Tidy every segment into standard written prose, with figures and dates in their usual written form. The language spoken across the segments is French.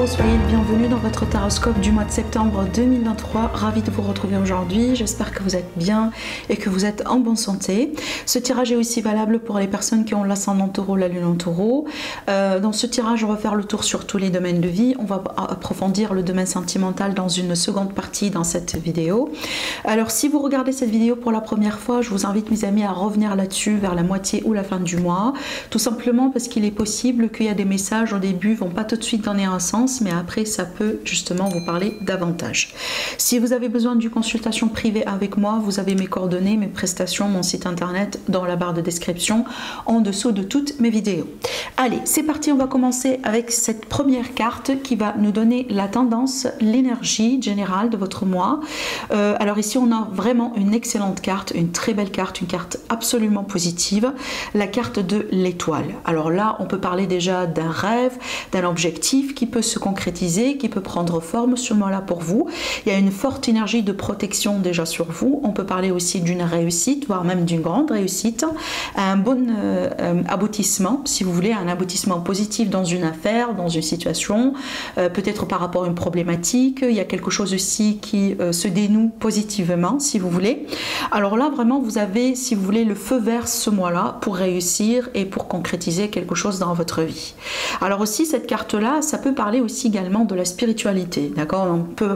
Soyez le bienvenu dans votre taroscope du mois de septembre 2023. Ravi de vous retrouver aujourd'hui. J'espère que vous êtes bien et que vous êtes en bonne santé. Ce tirage est aussi valable pour les personnes qui ont l'ascendant taureau, la lune en taureau. Dans ce tirage, on va faire le tour sur tous les domaines de vie. On va approfondir le domaine sentimental dans une seconde partie dans cette vidéo. Alors, si vous regardez cette vidéo pour la première fois, je vous invite, mes amis, à revenir là-dessus vers la moitié ou la fin du mois. Tout simplement parce qu'il est possible qu'il y a des messages au début ne vont pas tout de suite donner un sens, mais après ça peut justement vous parler davantage. Si vous avez besoin d'une consultation privée avec moi, vous avez mes coordonnées, mes prestations, mon site internet dans la barre de description en dessous de toutes mes vidéos. Allez, c'est parti, on va commencer avec cette première carte qui va nous donner la tendance, l'énergie générale de votre mois. Alors ici on a vraiment une excellente carte, une très belle carte, une carte absolument positive, la carte de l'étoile. Alors là on peut parler déjà d'un rêve, d'un objectif qui peut se concrétiser, qui peut prendre forme ce mois-là pour vous. Il y a une forte énergie de protection déjà sur vous. On peut parler aussi d'une réussite, voire même d'une grande réussite, un bon aboutissement, si vous voulez, un aboutissement positif dans une affaire, dans une situation, peut-être par rapport à une problématique. Il y a quelque chose aussi qui se dénoue positivement, si vous voulez. Alors là, vraiment, vous avez, si vous voulez, le feu vert ce mois-là pour réussir et pour concrétiser quelque chose dans votre vie. Alors aussi, cette carte-là, ça peut parler aussi également de la spiritualité, d'accord?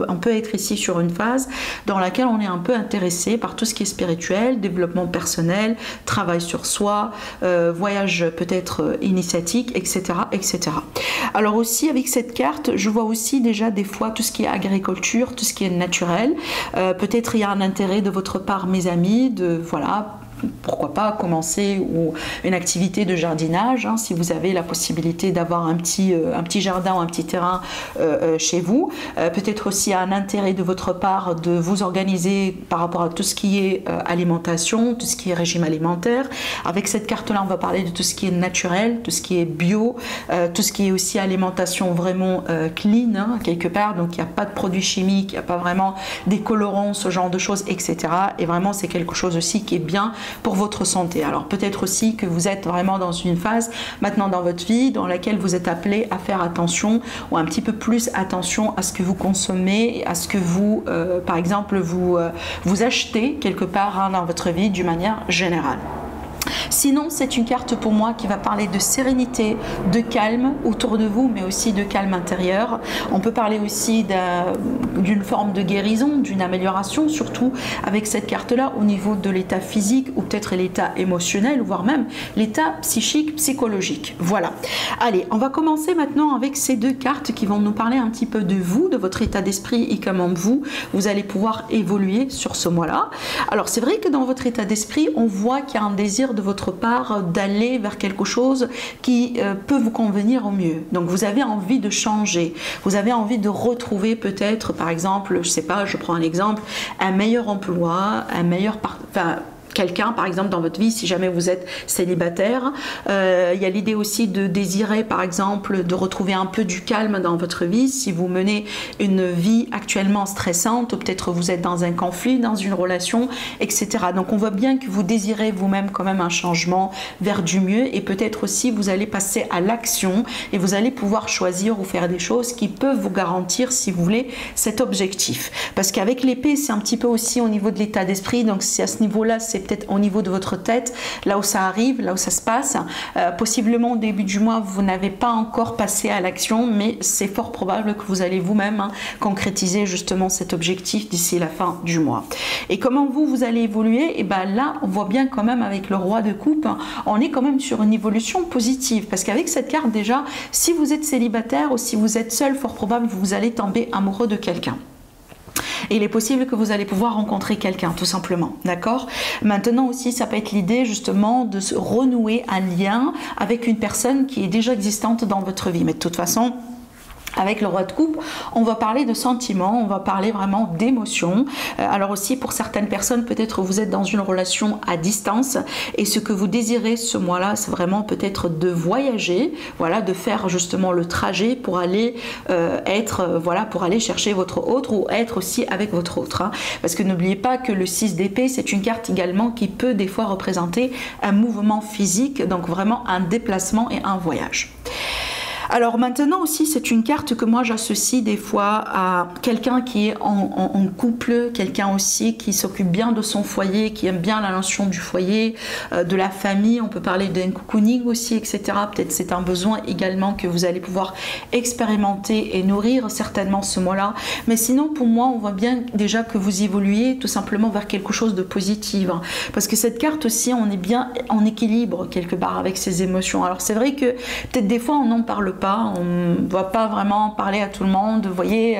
On peut être ici sur une phase dans laquelle on est un peu intéressé par tout ce qui est spirituel, développement personnel, travail sur soi, voyage peut-être initiatique, etc., etc. Alors aussi, avec cette carte, je vois aussi déjà des fois tout ce qui est agriculture, tout ce qui est naturel. Peut-être il y a un intérêt de votre part, mes amis, de, voilà, pourquoi pas commencer ou une activité de jardinage, hein, si vous avez la possibilité d'avoir un petit jardin ou un petit terrain chez vous. Peut-être aussi un intérêt de votre part de vous organiser par rapport à tout ce qui est alimentation, tout ce qui est régime alimentaire. Avec cette carte-là, on va parler de tout ce qui est naturel, tout ce qui est bio, tout ce qui est aussi alimentation vraiment clean, hein, quelque part. Donc il n'y a pas de produits chimiques, il n'y a pas vraiment des colorants, ce genre de choses, etc. Et vraiment, c'est quelque chose aussi qui est bien pour votre santé. Alors peut-être aussi que vous êtes vraiment dans une phase maintenant dans votre vie dans laquelle vous êtes appelé à faire attention ou un petit peu plus attention à ce que vous consommez, à ce que vous, par exemple, vous achetez quelque part, hein, dans votre vie d'une manière générale. Sinon, c'est une carte pour moi qui va parler de sérénité, de calme autour de vous, mais aussi de calme intérieur. On peut parler aussi d'une forme de guérison, d'une amélioration, surtout avec cette carte-là au niveau de l'état physique ou peut-être l'état émotionnel, voire même l'état psychique, psychologique. Voilà. Allez, on va commencer maintenant avec ces deux cartes qui vont nous parler un petit peu de vous, de votre état d'esprit et comment vous allez pouvoir évoluer sur ce mois-là. Alors, c'est vrai que dans votre état d'esprit, on voit qu'il y a un désir de votre part d'aller vers quelque chose qui peut vous convenir au mieux. Donc vous avez envie de changer, vous avez envie de retrouver peut-être, par exemple, je sais pas, je prends un exemple, un meilleur emploi, un meilleur quelqu'un, par exemple, dans votre vie, si jamais vous êtes célibataire. Il y a l'idée aussi de désirer, par exemple, de retrouver un peu du calme dans votre vie. Si vous menez une vie actuellement stressante, ou peut-être vous êtes dans un conflit, dans une relation, etc. Donc, on voit bien que vous désirez vous-même quand même un changement vers du mieux et peut-être aussi vous allez passer à l'action et vous allez pouvoir choisir ou faire des choses qui peuvent vous garantir, si vous voulez, cet objectif. Parce qu'avec l'épée, c'est un petit peu aussi au niveau de l'état d'esprit. Donc, c'est à ce niveau-là, c'est peut-être au niveau de votre tête, là où ça arrive, là où ça se passe. Possiblement au début du mois, vous n'avez pas encore passé à l'action, mais c'est fort probable que vous allez vous-même concrétiser justement cet objectif d'ici la fin du mois. Et comment vous allez évoluer? Et bien là, on voit bien quand même avec le roi de coupe, on est quand même sur une évolution positive, parce qu'avec cette carte déjà, si vous êtes célibataire ou si vous êtes seul, fort probable vous allez tomber amoureux de quelqu'un. Et il est possible que vous allez pouvoir rencontrer quelqu'un, tout simplement, d'accord? Maintenant aussi, ça peut être l'idée justement de se renouer un lien avec une personne qui est déjà existante dans votre vie. Mais de toute façon, avec le roi de coupe, on va parler de sentiments, on va parler vraiment d'émotions. Alors aussi, pour certaines personnes, peut-être vous êtes dans une relation à distance et ce que vous désirez ce mois-là, c'est vraiment peut-être de voyager, voilà, de faire justement le trajet pour aller voilà, pour aller chercher votre autre ou être aussi avec votre autre. Hein. Parce que n'oubliez pas que le 6 d'épée, c'est une carte également qui peut des fois représenter un mouvement physique, donc vraiment un déplacement et un voyage. Alors maintenant aussi, c'est une carte que moi j'associe des fois à quelqu'un qui est en couple, quelqu'un aussi qui s'occupe bien de son foyer, qui aime bien la notion du foyer, de la famille. On peut parler d'un cocooning aussi, etc. Peut-être c'est un besoin également que vous allez pouvoir expérimenter et nourrir certainement ce mois-là. Mais sinon, pour moi, on voit bien déjà que vous évoluez tout simplement vers quelque chose de positif. Hein. Parce que cette carte aussi, on est bien en équilibre quelque part avec ses émotions. Alors c'est vrai que peut-être des fois on n'en parle pas, on ne va pas vraiment parler à tout le monde, vous voyez,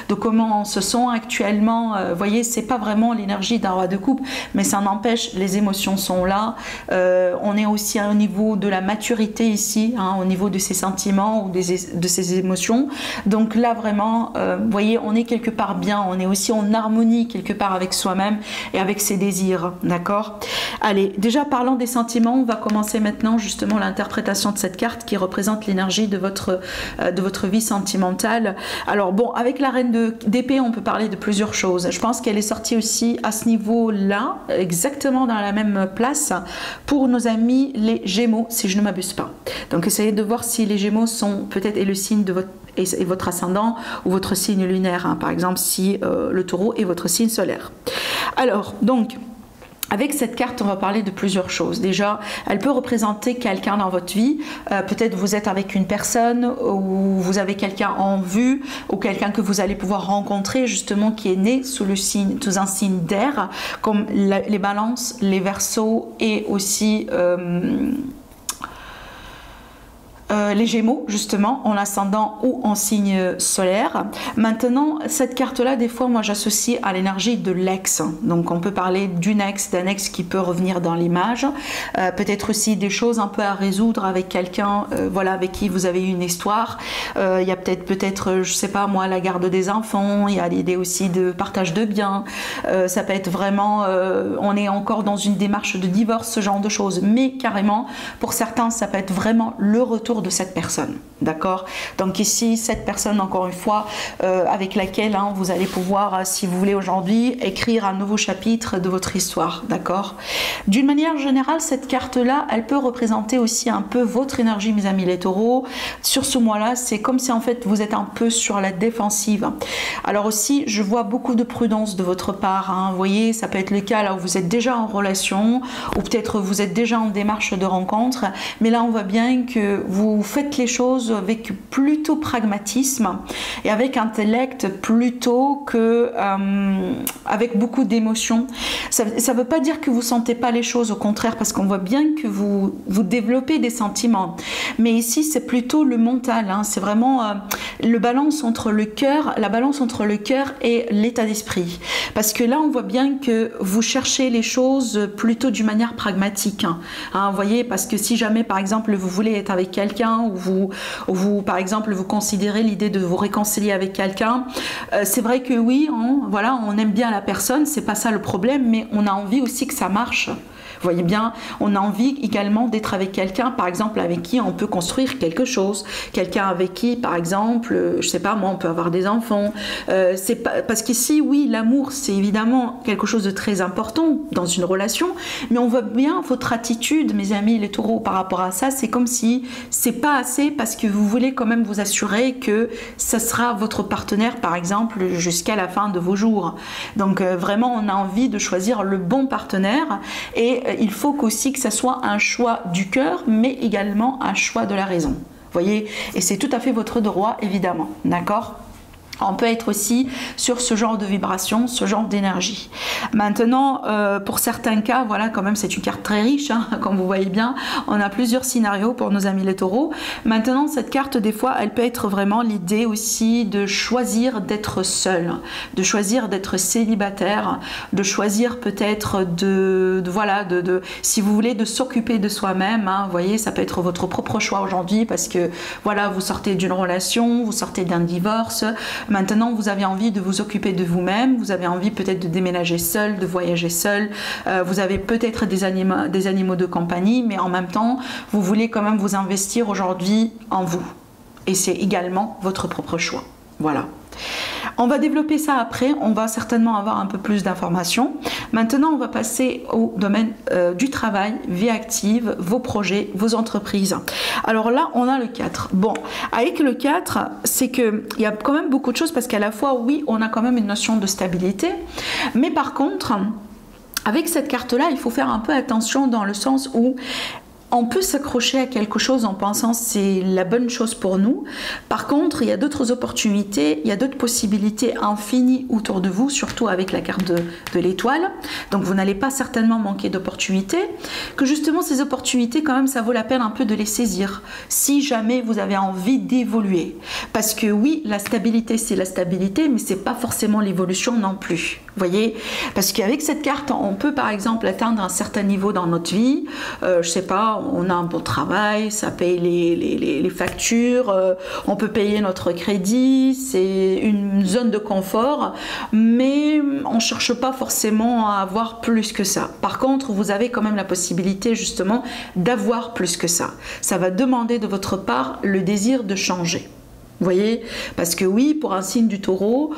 de comment on se sent actuellement, vous voyez, c'est pas vraiment l'énergie d'un roi de coupe, mais ça n'empêche, les émotions sont là, on est aussi au niveau de la maturité ici, hein, au niveau de ses sentiments ou de ses émotions, donc là vraiment, vous voyez, on est quelque part bien, on est aussi en harmonie quelque part avec soi-même et avec ses désirs, d'accord? Allez, déjà parlant des sentiments, on va commencer maintenant justement l'interprétation de cette carte qui représente l'énergie de votre vie sentimentale. Alors bon, avec la reine d'épée, on peut parler de plusieurs choses. Je pense qu'elle est sortie aussi à ce niveau-là, exactement dans la même place, pour nos amis les Gémeaux, si je ne m'abuse pas. Donc essayez de voir si les Gémeaux sont peut-être le signe de votre ascendant ou votre signe lunaire, hein. Par exemple si le Taureau est votre signe solaire. Alors, donc, avec cette carte, on va parler de plusieurs choses. Déjà, elle peut représenter quelqu'un dans votre vie. Peut-être vous êtes avec une personne ou vous avez quelqu'un en vue ou quelqu'un que vous allez pouvoir rencontrer justement qui est né sous un signe d'air, comme les balances, les verseaux et aussi les Gémeaux justement en ascendant ou en signe solaire. Maintenant cette carte là, des fois moi j'associe à l'énergie de l'ex, donc on peut parler d'un ex qui peut revenir dans l'image, peut-être aussi des choses un peu à résoudre avec quelqu'un, voilà, avec qui vous avez eu une histoire. Il y a peut-être je sais pas moi la garde des enfants, il y a l'idée aussi de partage de biens, ça peut être vraiment on est encore dans une démarche de divorce, ce genre de choses, mais carrément pour certains ça peut être vraiment le retour de cette personne, d'accord? Donc ici, cette personne, encore une fois, avec laquelle hein, vous allez pouvoir, si vous voulez aujourd'hui, écrire un nouveau chapitre de votre histoire, d'accord? D'une manière générale, cette carte-là, elle peut représenter aussi un peu votre énergie, mes amis les taureaux. Sur ce mois-là, c'est comme si en fait, vous êtes un peu sur la défensive. Alors aussi, je vois beaucoup de prudence de votre part, hein. Vous voyez, ça peut être le cas là où vous êtes déjà en relation, ou peut-être vous êtes déjà en démarche de rencontre, mais là, on voit bien que vous faites les choses avec plutôt pragmatisme et avec intellect plutôt que avec beaucoup d'émotions. Ça ne veut pas dire que vous ne sentez pas les choses, au contraire, parce qu'on voit bien que vous développez des sentiments. Mais ici, c'est plutôt le mental, hein. C'est vraiment la balance entre le cœur et l'état d'esprit. Parce que là, on voit bien que vous cherchez les choses plutôt d'une manière pragmatique. Hein. Vous voyez, parce que si jamais, par exemple, vous voulez être avec quelqu'un ou vous, par exemple, vous considérez l'idée de vous réconcilier avec quelqu'un, c'est vrai que oui, voilà, on aime bien la personne, c'est pas ça le problème, mais on a envie aussi que ça marche. voyez bien, on a envie également d'être avec quelqu'un, par exemple, avec qui on peut construire quelque chose. Quelqu'un avec qui, par exemple, je sais pas, moi, on peut avoir des enfants. C'est pas, parce qu'ici, oui, l'amour, c'est évidemment quelque chose de très important dans une relation, mais on voit bien votre attitude, mes amis, les taureaux, par rapport à ça, c'est comme si c'est pas assez parce que vous voulez quand même vous assurer que ça sera votre partenaire, par exemple, jusqu'à la fin de vos jours. Donc, vraiment, on a envie de choisir le bon partenaire et il faut aussi que ça soit un choix du cœur, mais également un choix de la raison. Voyez, et c'est tout à fait votre droit, évidemment, d'accord? On peut être aussi sur ce genre de vibration, ce genre d'énergie. Maintenant, pour certains cas, voilà, quand même, c'est une carte très riche, hein, comme vous voyez bien. On a plusieurs scénarios pour nos amis les taureaux. Maintenant, cette carte, des fois, elle peut être vraiment l'idée aussi de choisir d'être seul, de choisir d'être célibataire, de choisir peut-être voilà, si vous voulez, de s'occuper de soi-même. Hein, vous voyez, ça peut être votre propre choix aujourd'hui parce que, voilà, vous sortez d'une relation, vous sortez d'un divorce. Maintenant, vous avez envie de vous occuper de vous-même, vous avez envie peut-être de déménager seul, de voyager seul, vous avez peut-être des animaux de compagnie, mais en même temps, vous voulez quand même vous investir aujourd'hui en vous. Et c'est également votre propre choix. Voilà. On va développer ça après, on va certainement avoir un peu plus d'informations. Maintenant, on va passer au domaine du travail, vie active, vos projets, vos entreprises. Alors là, on a le 4. Bon, avec le 4, c'est qu'il y a quand même beaucoup de choses parce qu'à la fois, oui, on a quand même une notion de stabilité, mais par contre, avec cette carte-là, il faut faire un peu attention dans le sens où on peut s'accrocher à quelque chose en pensant que c'est la bonne chose pour nous. Par contre, il y a d'autres opportunités, il y a d'autres possibilités infinies autour de vous, surtout avec la carte de l'étoile. Donc, vous n'allez pas certainement manquer d'opportunités. Que justement, ces opportunités, quand même, ça vaut la peine un peu de les saisir si jamais vous avez envie d'évoluer. Parce que oui, la stabilité, c'est la stabilité, mais c'est pas forcément l'évolution non plus. Vous voyez? Parce qu'avec cette carte, on peut par exemple atteindre un certain niveau dans notre vie. Je sais pas, on a un bon travail, ça paye les factures, on peut payer notre crédit, c'est une zone de confort, mais on ne cherche pas forcément à avoir plus que ça. Par contre, vous avez quand même la possibilité justement d'avoir plus que ça. Ça va demander de votre part le désir de changer. Vous voyez, parce que oui, pour un signe du taureau,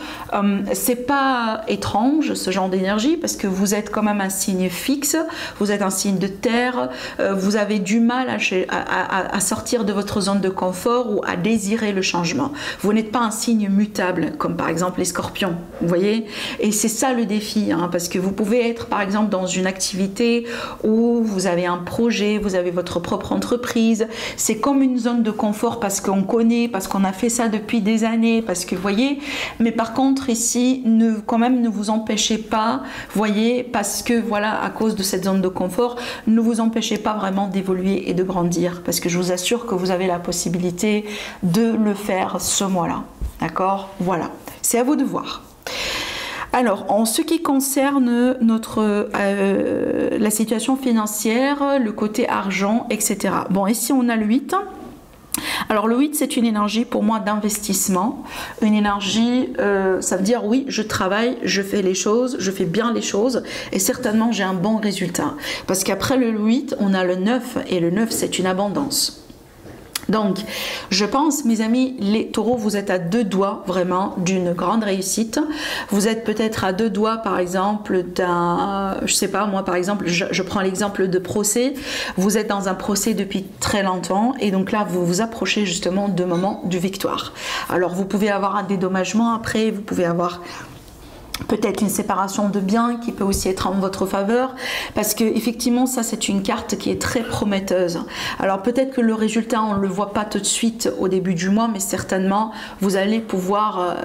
c'est pas étrange ce genre d'énergie parce que vous êtes quand même un signe fixe, vous êtes un signe de terre, vous avez du mal à sortir de votre zone de confort ou à désirer le changement. Vous n'êtes pas un signe mutable comme par exemple les scorpions, vous voyez, et c'est ça le défi, hein, parce que vous pouvez être par exemple dans une activité où vous avez un projet, vous avez votre propre entreprise, c'est comme une zone de confort parce qu'on connaît, parce qu'on a fait ça depuis des années, parce que vous voyez, mais par contre ici, quand même ne vous empêchez pas, vous voyez, parce que voilà, à cause de cette zone de confort, ne vous empêchez pas vraiment d'évoluer et de grandir, parce que je vous assure que vous avez la possibilité de le faire ce mois-là, d'accord? Voilà, c'est à vous de voir. Alors, en ce qui concerne la situation financière, le côté argent, etc. Bon, ici on a le 8. Alors le 8, c'est une énergie pour moi d'investissement, une énergie, ça veut dire oui, je travaille, je fais les choses, je fais bien les choses et certainement j'ai un bon résultat. Parce qu'après le 8, on a le 9 et le 9, c'est une abondance. Donc, je pense, mes amis, les taureaux, vous êtes à 2 doigts vraiment d'une grande réussite. Vous êtes peut-être à 2 doigts, par exemple, d'un, je sais pas, moi, par exemple, je prends l'exemple de procès. Vous êtes dans un procès depuis très longtemps et donc là, vous vous approchez justement de moment de victoire. Alors, vous pouvez avoir un dédommagement après, vous pouvez avoir peut-être une séparation de biens qui peut aussi être en votre faveur parce que effectivement ça c'est une carte qui est très prometteuse. Alors peut-être que le résultat on ne le voit pas tout de suite au début du mois, mais certainement vous allez pouvoir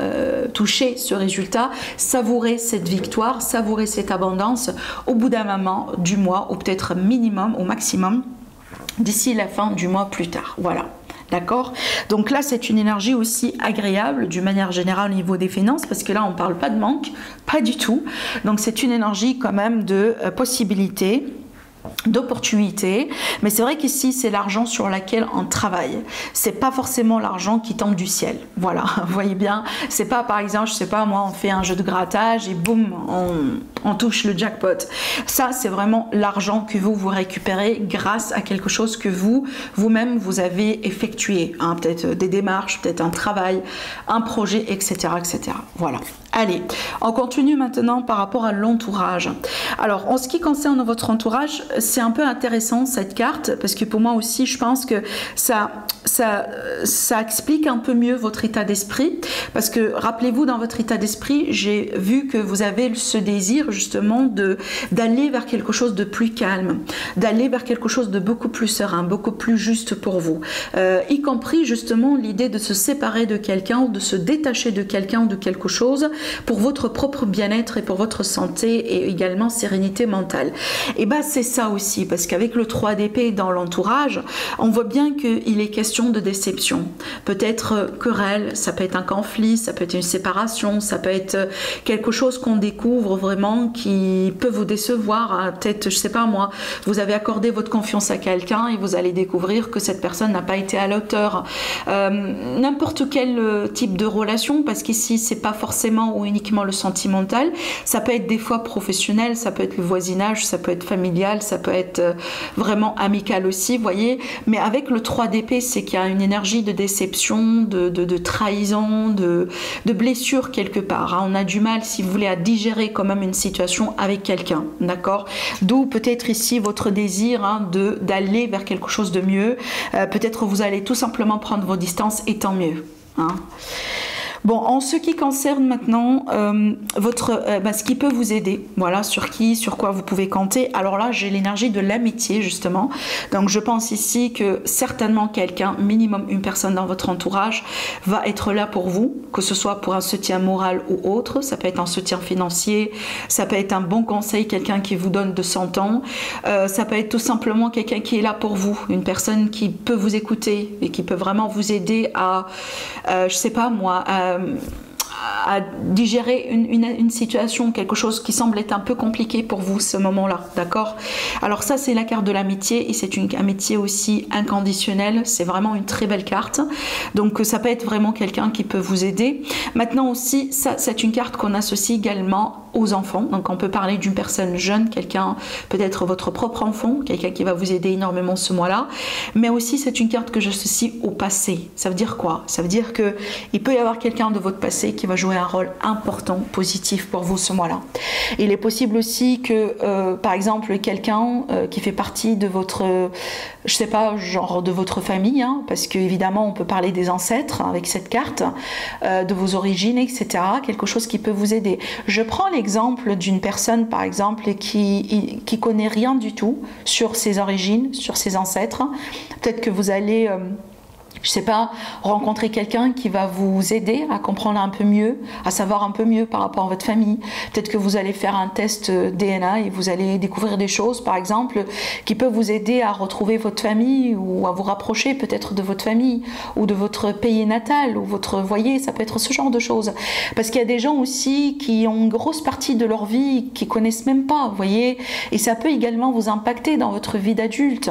toucher ce résultat, savourer cette victoire, savourer cette abondance au bout d'un moment du mois, ou peut-être minimum au maximum d'ici la fin du mois plus tard. Voilà. D'accord? Donc là, c'est une énergie aussi agréable d'une manière générale au niveau des finances, parce que là, on ne parle pas de manque, pas du tout. Donc c'est une énergie quand même de possibilité. d'opportunités, mais c'est vrai qu'ici c'est l'argent sur lequel on travaille, c'est pas forcément l'argent qui tombe du ciel, voilà, vous voyez bien, c'est pas par exemple, je sais pas moi, on fait un jeu de grattage et boum, on touche le jackpot. Ça c'est vraiment l'argent que vous récupérez grâce à quelque chose que vous-même vous avez effectué, hein, peut-être des démarches, peut-être un travail, un projet, etc., etc. Voilà. Allez, on continue maintenant par rapport à l'entourage. Alors, en ce qui concerne votre entourage, c'est un peu intéressant cette carte, parce que pour moi aussi, je pense que ça explique un peu mieux votre état d'esprit, parce que rappelez-vous, dans votre état d'esprit, j'ai vu que vous avez ce désir justement d'aller vers quelque chose de plus calme, d'aller vers quelque chose de beaucoup plus serein, beaucoup plus juste pour vous, y compris justement l'idée de se séparer de quelqu'un ou de se détacher de quelqu'un ou de quelque chose pour votre propre bien-être et pour votre santé et également sérénité mentale. Et bien c'est ça aussi, parce qu'avec le 3 d'épée dans l'entourage, on voit bien qu'il est question de déception. Peut-être querelle, ça peut être un conflit, ça peut être une séparation, ça peut être quelque chose qu'on découvre vraiment qui peut vous décevoir. Peut-être, je sais pas moi, vous avez accordé votre confiance à quelqu'un et vous allez découvrir que cette personne n'a pas été à la hauteur. N'importe quel type de relation, parce qu'ici c'est pas forcément ou uniquement le sentimental, ça peut être des fois professionnel, ça peut être le voisinage, ça peut être familial, ça peut être vraiment amical aussi, vous voyez, mais avec le 3 d'épée, c'est qu'il y a une énergie de déception, de trahison, de blessure quelque part, hein. On a du mal, si vous voulez, à digérer quand même une situation avec quelqu'un, d'accord, d'où peut-être ici votre désir, hein, d'aller vers quelque chose de mieux, peut-être vous allez tout simplement prendre vos distances et tant mieux, hein. Bon, en ce qui concerne maintenant ce qui peut vous aider, voilà, sur quoi vous pouvez compter. Alors là, j'ai l'énergie de l'amitié justement. Donc je pense ici que certainement quelqu'un, minimum une personne dans votre entourage, va être là pour vous, que ce soit pour un soutien moral ou autre. Ça peut être un soutien financier, ça peut être un bon conseil, quelqu'un qui vous donne de son temps. Ça peut être tout simplement quelqu'un qui est là pour vous, une personne qui peut vous écouter et qui peut vraiment vous aider à, je sais pas moi, à digérer une situation, quelque chose qui semble être un peu compliqué pour vous ce moment-là, d'accord? Alors ça c'est la carte de l'amitié et c'est une amitié aussi inconditionnelle, c'est vraiment une très belle carte, donc ça peut être vraiment quelqu'un qui peut vous aider. Maintenant aussi, ça c'est une carte qu'on associe également aux enfants, donc on peut parler d'une personne jeune, quelqu'un, peut-être votre propre enfant, quelqu'un qui va vous aider énormément ce mois-là, mais aussi c'est une carte que j'associe au passé. Ça veut dire quoi? Ça veut dire que il peut y avoir quelqu'un de votre passé qui va jouer un rôle important, positif pour vous ce mois-là. Il est possible aussi que, par exemple, quelqu'un qui fait partie de votre, je sais pas, genre de votre famille, hein, parce que évidemment on peut parler des ancêtres avec cette carte, de vos origines, etc. Quelque chose qui peut vous aider. Je prends l'exemple d'une personne, par exemple, qui connaît rien du tout sur ses origines, sur ses ancêtres. Peut-être que vous allez je sais pas, rencontrer quelqu'un qui va vous aider à comprendre un peu mieux, à savoir un peu mieux par rapport à votre famille. Peut-être que vous allez faire un test DNA et vous allez découvrir des choses, par exemple, qui peuvent vous aider à retrouver votre famille ou à vous rapprocher peut-être de votre famille ou de votre pays natal ou votre foyer. Ça peut être ce genre de choses. Parce qu'il y a des gens aussi qui ont une grosse partie de leur vie qui connaissent même pas, vous voyez. Et ça peut également vous impacter dans votre vie d'adulte.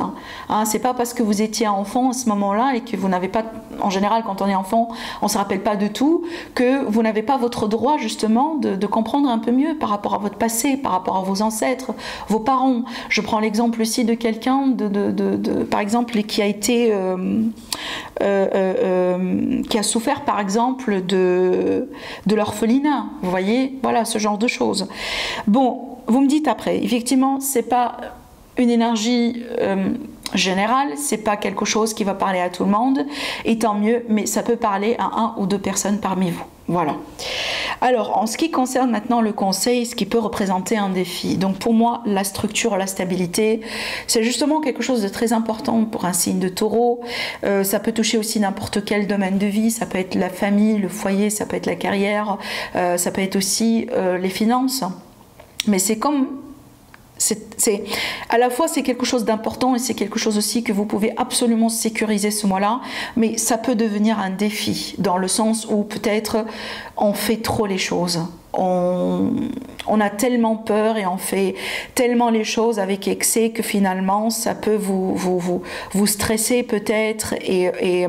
Hein, c'est pas parce que vous étiez enfant à ce moment-là et que vous n'avez pas, en général quand on est enfant on ne se rappelle pas de tout, que vous n'avez pas votre droit justement de comprendre un peu mieux par rapport à votre passé, par rapport à vos ancêtres, vos parents. Je prends l'exemple aussi de quelqu'un par exemple qui a été qui a souffert par exemple de l'orphelinat, vous voyez, voilà ce genre de choses. Bon, vous me dites après, effectivement c'est pas une énergie général, c'est pas quelque chose qui va parler à tout le monde, et tant mieux, mais ça peut parler à 1 ou 2 personnes parmi vous. Voilà. Alors, en ce qui concerne maintenant le conseil, ce qui peut représenter un défi. Donc pour moi, la structure, la stabilité, c'est justement quelque chose de très important pour un signe de taureau. Ça peut toucher aussi n'importe quel domaine de vie, ça peut être la famille, le foyer, ça peut être la carrière, ça peut être aussi les finances. Mais c'est comme... à la fois c'est quelque chose d'important et c'est quelque chose aussi que vous pouvez absolument sécuriser ce mois-là, mais ça peut devenir un défi dans le sens où peut-être on fait trop les choses. on a tellement peur et on fait tellement les choses avec excès que finalement ça peut vous stresser peut-être et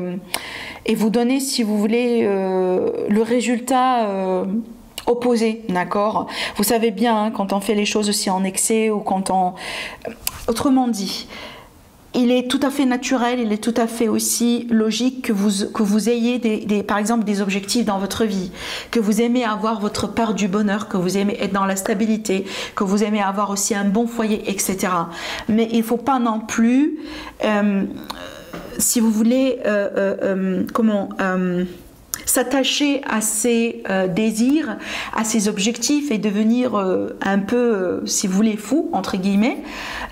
vous donner, si vous voulez, le résultat opposé, d'accord? Vous savez bien, hein, quand on fait les choses aussi en excès ou quand on... Autrement dit, il est tout à fait naturel, il est tout à fait aussi logique que vous ayez par exemple des objectifs dans votre vie, que vous aimez avoir votre part du bonheur, que vous aimez être dans la stabilité, que vous aimez avoir aussi un bon foyer, etc. Mais il ne faut pas non plus, si vous voulez, s'attacher à ses désirs, à ses objectifs et devenir un peu, si vous voulez, fou, entre guillemets,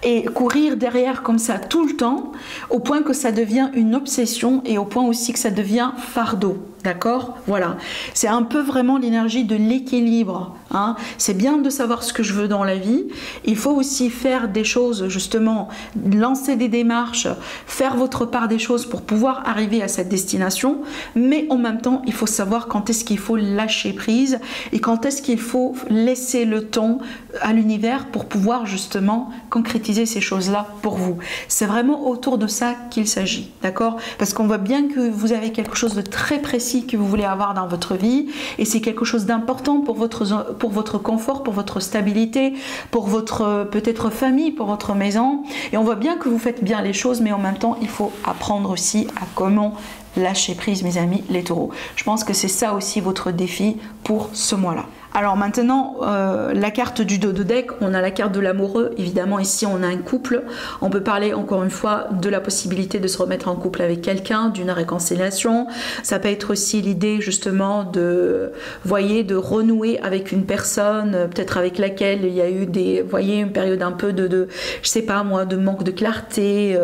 et courir derrière comme ça tout le temps, au point que ça devient une obsession et au point aussi que ça devient fardeau. D'accord? Voilà. C'est un peu vraiment l'énergie de l'équilibre. Hein? C'est bien de savoir ce que je veux dans la vie. Il faut aussi faire des choses, justement, lancer des démarches, faire votre part des choses pour pouvoir arriver à cette destination. Mais en même temps, il faut savoir quand est-ce qu'il faut lâcher prise et quand est-ce qu'il faut laisser le temps à l'univers pour pouvoir justement concrétiser ces choses-là pour vous. C'est vraiment autour de ça qu'il s'agit. D'accord? Parce qu'on voit bien que vous avez quelque chose de très précis que vous voulez avoir dans votre vie et c'est quelque chose d'important pour votre confort, pour votre stabilité, pour votre peut-être famille, pour votre maison, et on voit bien que vous faites bien les choses, mais en même temps il faut apprendre aussi à comment lâcher prise, mes amis les taureaux. Je pense que c'est ça aussi votre défi pour ce mois-là. Alors maintenant, la carte du dos de deck, on a la carte de l'amoureux. Évidemment, ici, on a un couple. On peut parler, encore une fois, de la possibilité de se remettre en couple avec quelqu'un, d'une réconciliation. Ça peut être aussi l'idée, justement, de, voyez, de renouer avec une personne, peut-être avec laquelle il y a eu des, voyez, une période un peu je sais pas moi, de manque de clarté,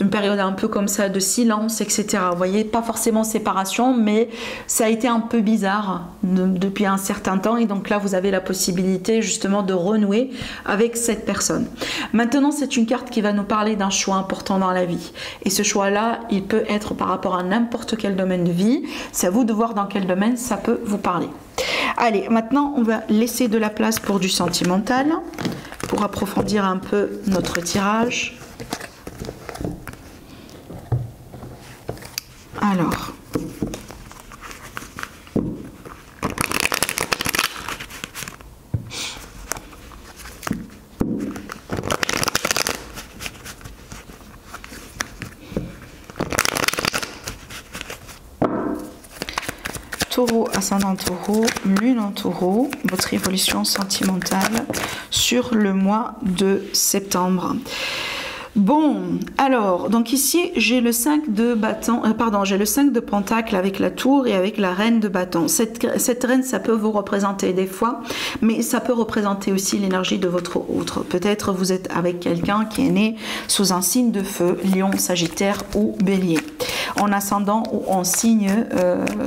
une période un peu comme ça de silence, etc. Vous voyez, pas forcément séparation, mais ça a été un peu bizarre depuis un certain temps. Et donc là, vous avez la possibilité justement de renouer avec cette personne. Maintenant, c'est une carte qui va nous parler d'un choix important dans la vie. Et ce choix-là, il peut être par rapport à n'importe quel domaine de vie. C'est à vous de voir dans quel domaine ça peut vous parler. Allez, maintenant, on va laisser de la place pour du sentimental, pour approfondir un peu notre tirage. Alors... Taureau, ascendant taureau, lune en taureau, votre évolution sentimentale sur le mois de septembre. Bon, alors, donc ici, j'ai le 5 de bâton, j'ai le 5 de pentacle avec la tour et avec la reine de bâton. Cette reine, ça peut vous représenter des fois, mais ça peut représenter aussi l'énergie de votre autre. Peut-être vous êtes avec quelqu'un qui est né sous un signe de feu, lion, sagittaire ou bélier, en ascendant ou en signe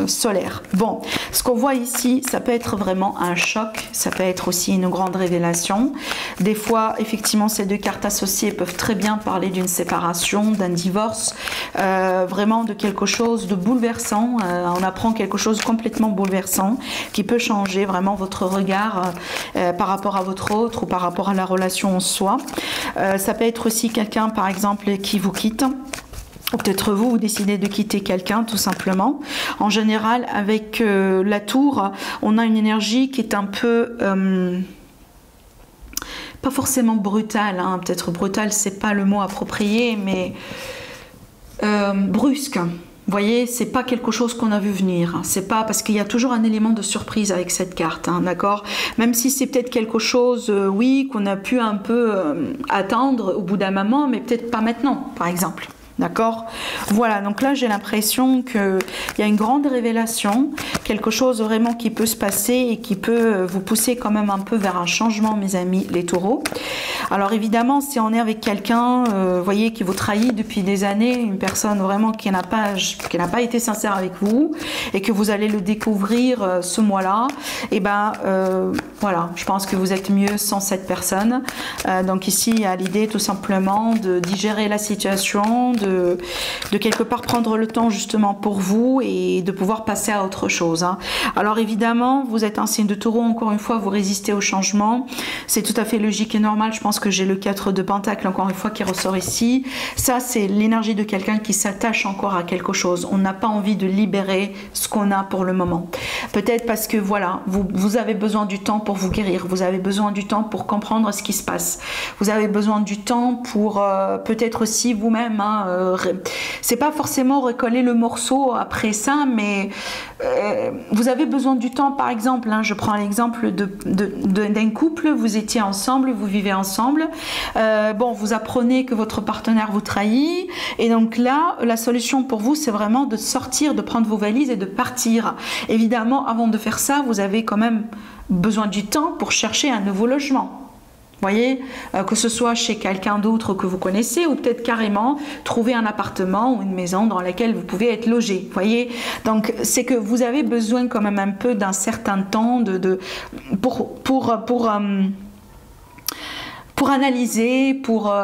solaire. Bon, ce qu'on voit ici, ça peut être vraiment un choc, ça peut être aussi une grande révélation. Des fois, effectivement, ces deux cartes associées peuvent très bien parler d'une séparation, d'un divorce, vraiment de quelque chose de bouleversant. On apprend quelque chose de complètement bouleversant qui peut changer vraiment votre regard par rapport à votre autre ou par rapport à la relation en soi. Ça peut être aussi quelqu'un, par exemple, qui vous quitte. Ou peut-être vous décidez de quitter quelqu'un tout simplement. En général, avec la tour, on a une énergie qui est un peu... pas forcément brutale, hein. Peut-être brutale, c'est pas le mot approprié, mais brusque. Vous voyez, c'est pas quelque chose qu'on a vu venir. C'est pas parce qu'il y a toujours un élément de surprise avec cette carte, hein, d'accord? Même si c'est peut-être quelque chose, oui, qu'on a pu un peu attendre au bout d'un moment, mais peut-être pas maintenant, par exemple. D'accord? Voilà, donc là j'ai l'impression qu'il y a une grande révélation, quelque chose vraiment qui peut se passer et qui peut vous pousser quand même un peu vers un changement, mes amis les taureaux. Alors évidemment, si on est avec quelqu'un, vous voyez, qui vous trahit depuis des années, une personne vraiment qui n'a pas été sincère avec vous et que vous allez le découvrir ce mois-là, et ben voilà, je pense que vous êtes mieux sans cette personne. Donc ici, il y a l'idée tout simplement de digérer la situation, de quelque part prendre le temps justement pour vous et de pouvoir passer à autre chose. chose. Hein. Alors évidemment, vous êtes un signe de taureau, encore une fois, vous résistez au changement. C'est tout à fait logique et normal. Je pense que j'ai le 4 de Pentacle, encore une fois, qui ressort ici. Ça, c'est l'énergie de quelqu'un qui s'attache encore à quelque chose. On n'a pas envie de libérer ce qu'on a pour le moment. Peut-être parce que, voilà, vous avez besoin du temps pour vous guérir. Vous avez besoin du temps pour comprendre ce qui se passe. Vous avez besoin du temps pour peut-être aussi vous-même. Hein, c'est pas forcément recoller le morceau après ça, mais vous avez besoin du temps. Par exemple, hein, je prends l'exemple d'un couple, vous étiez ensemble, vous vivez ensemble, bon, vous apprenez que votre partenaire vous trahit, et donc là, la solution pour vous, c'est vraiment de sortir, de prendre vos valises et de partir. Évidemment, avant de faire ça, vous avez quand même besoin du temps pour chercher un nouveau logement. Voyez, que ce soit chez quelqu'un d'autre que vous connaissez ou peut-être carrément trouver un appartement ou une maison dans laquelle vous pouvez être logé. Voyez, donc c'est que vous avez besoin quand même un peu d'un certain temps pour analyser, pour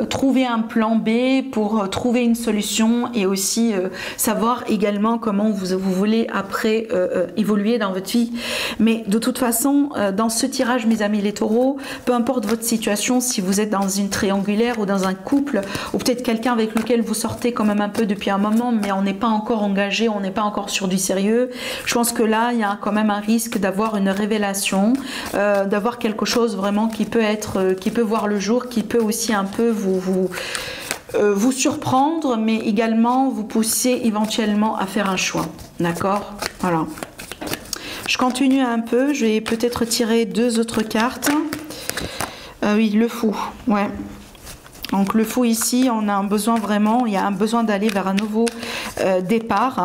trouver un plan B, pour trouver une solution et aussi savoir également comment vous voulez après évoluer dans votre vie. Mais de toute façon, dans ce tirage, mes amis les taureaux, peu importe votre situation, si vous êtes dans une triangulaire ou dans un couple, ou peut-être quelqu'un avec lequel vous sortez quand même un peu depuis un moment, mais on n'est pas encore engagé, on n'est pas encore sur du sérieux, je pense que là, il y a quand même un risque d'avoir une révélation, d'avoir quelque chose vraiment qui peut être... qui peut voir le jour, qui peut aussi un peu vous surprendre, mais également vous pousser éventuellement à faire un choix. D'accord? Voilà. Je continue un peu, je vais peut-être tirer deux autres cartes. Oui, le fou, ouais. Donc le fou ici, on a un besoin vraiment, il y a un besoin d'aller vers un nouveau départ.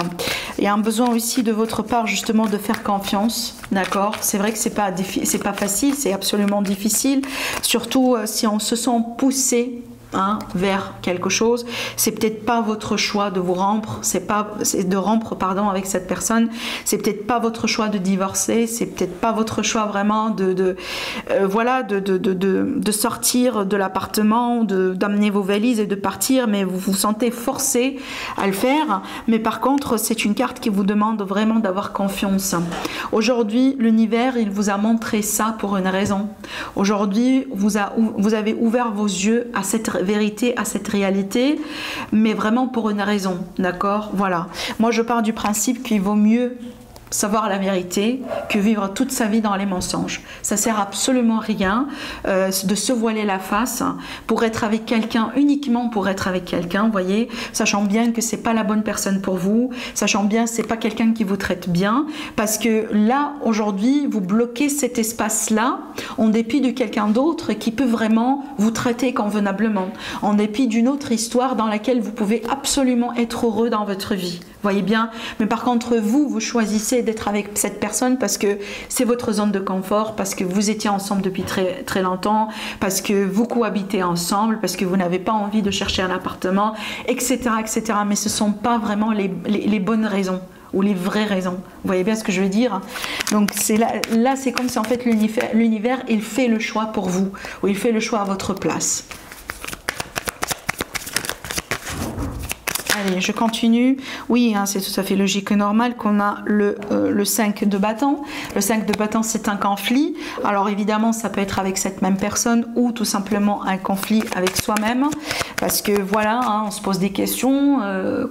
Il y a un besoin aussi de votre part justement de faire confiance, d'accord? C'est vrai que c'est pas facile, c'est absolument difficile, surtout si on se sent poussé hein, vers quelque chose. C'est peut-être pas votre choix de vous rompre, c'est de rompre pardon avec cette personne. C'est peut-être pas votre choix de divorcer, c'est peut-être pas votre choix vraiment de sortir de l'appartement, d'amener vos valises et de partir, mais vous vous sentez forcé à le faire. Mais par contre, c'est une carte qui vous demande vraiment d'avoir confiance. Aujourd'hui, l'univers, il vous a montré ça pour une raison. Aujourd'hui, vous avez ouvert vos yeux à cette vérité, à cette réalité, mais vraiment pour une raison, d'accord? Voilà. Moi, je pars du principe qu'il vaut mieux savoir la vérité que vivre toute sa vie dans les mensonges. Ça sert absolument à rien de se voiler la face pour être avec quelqu'un, uniquement pour être avec quelqu'un, vous voyez, sachant bien que c'est pas la bonne personne pour vous, sachant bien que c'est pas quelqu'un qui vous traite bien, parce que là, aujourd'hui, vous bloquez cet espace-là en dépit de quelqu'un d'autre qui peut vraiment vous traiter convenablement, en dépit d'une autre histoire dans laquelle vous pouvez absolument être heureux dans votre vie. Voyez bien, mais par contre vous choisissez d'être avec cette personne parce que c'est votre zone de confort, parce que vous étiez ensemble depuis très, très longtemps, parce que vous cohabitez ensemble, parce que vous n'avez pas envie de chercher un appartement, etc. etc. Mais ce ne sont pas vraiment les bonnes raisons ou les vraies raisons. Vous voyez bien ce que je veux dire? Donc là c'est comme si en fait l'univers il fait le choix pour vous, ou il fait le choix à votre place. Allez, je continue. Oui, hein, c'est tout à fait logique et normal qu'on a le 5 de bâton. Le 5 de bâton, c'est un conflit. Alors évidemment, ça peut être avec cette même personne ou tout simplement un conflit avec soi-même. Parce que voilà, hein, on se pose des questions.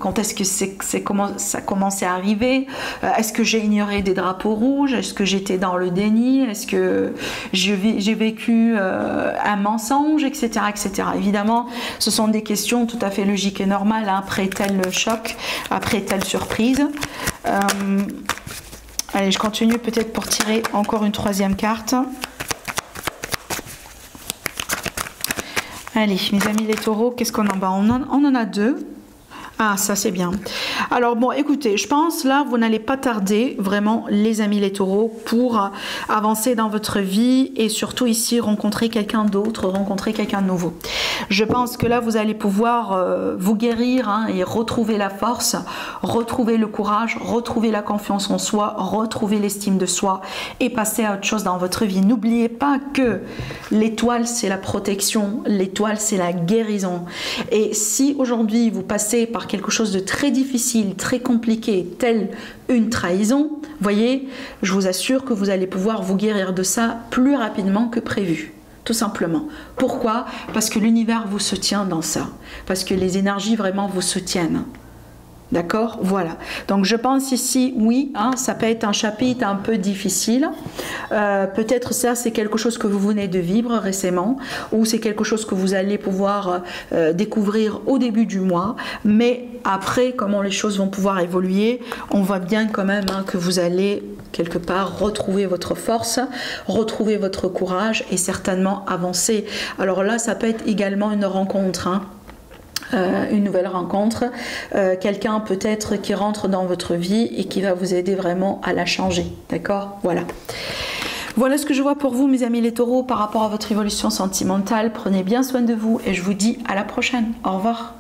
Quand est-ce que ça commence à arriver? Est-ce que j'ai ignoré des drapeaux rouges? Est-ce que j'étais dans le déni? Est-ce que j'ai vécu un mensonge, etc., etc. Évidemment, ce sont des questions tout à fait logiques et normales hein, après tel choc, après telle surprise. Allez, je continue peut-être pour tirer encore une troisième carte. Allez, mes amis les taureaux, qu'est-ce qu'on en a? On en a deux. Ah, ça c'est bien. Alors bon, écoutez, je pense là, vous n'allez pas tarder, vraiment, les amis les taureaux, pour avancer dans votre vie et surtout ici, rencontrer quelqu'un d'autre, rencontrer quelqu'un de nouveau. Je pense que là, vous allez pouvoir vous guérir hein, et retrouver la force, retrouver le courage, retrouver la confiance en soi, retrouver l'estime de soi et passer à autre chose dans votre vie. N'oubliez pas que l'étoile, c'est la protection, l'étoile, c'est la guérison. Et si aujourd'hui, vous passez par quelque chose de très difficile, difficile, très compliqué, telle une trahison, voyez, je vous assure que vous allez pouvoir vous guérir de ça plus rapidement que prévu. Tout simplement. Pourquoi? Parce que l'univers vous soutient dans ça. Parce que les énergies vraiment vous soutiennent. D'accord? Voilà. Donc je pense ici, oui, hein, ça peut être un chapitre un peu difficile. Peut-être ça, c'est quelque chose que vous venez de vivre récemment, ou c'est quelque chose que vous allez pouvoir découvrir au début du mois. Mais après, comment les choses vont pouvoir évoluer, on voit bien quand même hein, que vous allez quelque part retrouver votre force, retrouver votre courage et certainement avancer. Alors là, ça peut être également une rencontre. Hein. Une nouvelle rencontre, quelqu'un peut-être qui rentre dans votre vie et qui va vous aider vraiment à la changer, d'accord? Voilà. Voilà ce que je vois pour vous mes amis les taureaux par rapport à votre évolution sentimentale. Prenez bien soin de vous et je vous dis à la prochaine. Au revoir.